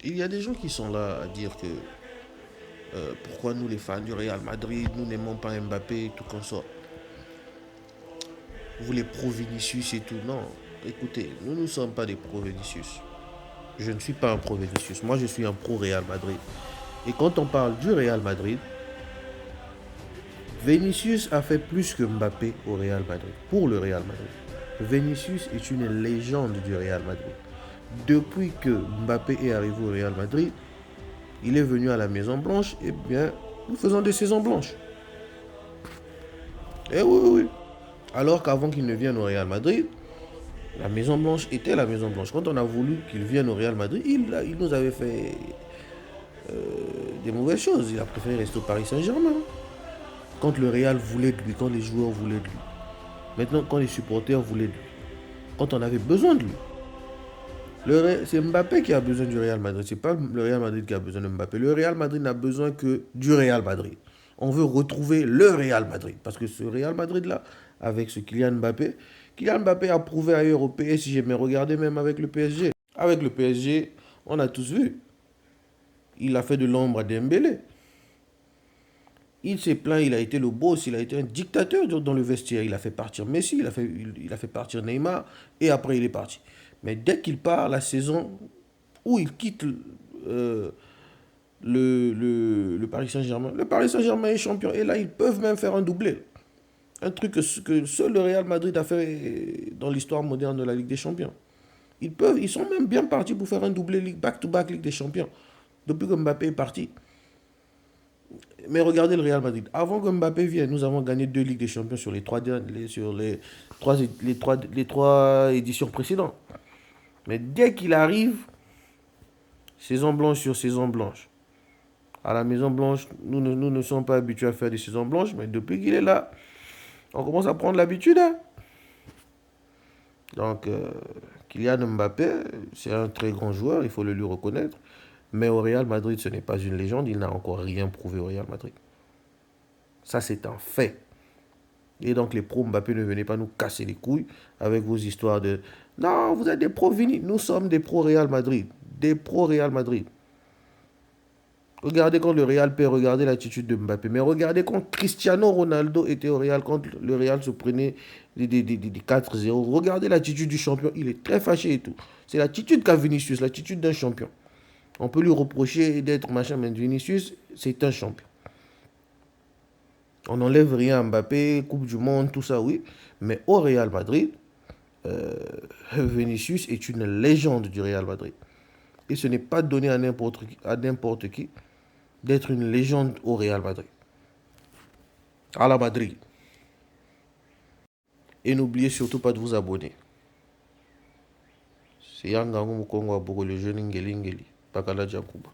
Il y a des gens qui sont là à dire que pourquoi nous les fans du Real Madrid, nous n'aimons pas Mbappé et tout comme ça. Vous les pro-Vinicius et tout. Non, écoutez, nous ne sommes pas des pro-Vinicius. Je ne suis pas un pro-Vinicius. Moi, je suis un pro-Real Madrid. Et quand on parle du Real Madrid, Vinicius a fait plus que Mbappé au Real Madrid, pour le Real Madrid. Vinicius est une légende du Real Madrid. Depuis que Mbappé est arrivé au Real Madrid, il est venu à la Maison Blanche, et bien, nous faisons des saisons blanches. Eh oui, oui, oui. Alors qu'avant qu'il ne vienne au Real Madrid, la Maison Blanche était la Maison Blanche. Quand on a voulu qu'il vienne au Real Madrid, il nous avait fait des mauvaises choses. Il a préféré rester au Paris Saint-Germain. Quand le Real voulait de lui, quand les joueurs voulaient de lui. Maintenant, quand les supporters voulaient de lui. Quand on avait besoin de lui. C'est Mbappé qui a besoin du Real Madrid. C'est pas le Real Madrid qui a besoin de Mbappé. Le Real Madrid n'a besoin que du Real Madrid. On veut retrouver le Real Madrid. Parce que ce Real Madrid-là, avec ce Kylian Mbappé a prouvé ailleurs au PSG. Mais regardez même avec le PSG. Avec le PSG, on a tous vu. Il a fait de l'ombre à Dembélé. Il s'est plaint, il a été le boss, il a été un dictateur dans le vestiaire. Il a fait partir Messi, il a fait partir Neymar, et après il est parti. Mais dès qu'il part, la saison où il quitte le Paris Saint-Germain, le Paris Saint-Germain est champion. Et là, ils peuvent même faire un doublé. Un truc que seul le Real Madrid a fait dans l'histoire moderne de la Ligue des Champions. Ils sont même bien partis pour faire un doublé back-to-back Ligue des Champions. Depuis que Mbappé est parti. Mais regardez le Real Madrid. Avant que Mbappé vienne, nous avons gagné 2 Ligues des Champions sur les trois éditions précédentes. Mais dès qu'il arrive, saison blanche sur saison blanche. À la Maison Blanche, nous ne sommes pas habitués à faire des saisons blanches, mais depuis qu'il est là, on commence à prendre l'habitude. Hein. Donc, Kylian Mbappé, c'est un très grand joueur, il faut le lui reconnaître. Mais au Real Madrid, ce n'est pas une légende, il n'a encore rien prouvé au Real Madrid. Ça, c'est un fait. Et donc, les pros Mbappé, ne venez pas nous casser les couilles avec vos histoires de non, vous êtes des pros Vini. Nous sommes des pros Real Madrid. Des pros Real Madrid. Regardez quand le Real perd, regardez l'attitude de Mbappé. Mais regardez quand Cristiano Ronaldo était au Real, quand le Real se prenait des 4-0. Regardez l'attitude du champion. Il est très fâché et tout. C'est l'attitude qu'a Vinicius, l'attitude d'un champion. On peut lui reprocher d'être machin, mais Vinicius, c'est un champion. On n'enlève rien à Mbappé, Coupe du Monde, tout ça, oui. Mais au Real Madrid, Vinicius est une légende du Real Madrid. Et ce n'est pas donné à n'importe qui d'être une légende au Real Madrid. À la Madrid. Et n'oubliez surtout pas de vous abonner. C'est Yanga Kongo Abogo, le jeune Ngeli Ngeli. Pakala Jakuba.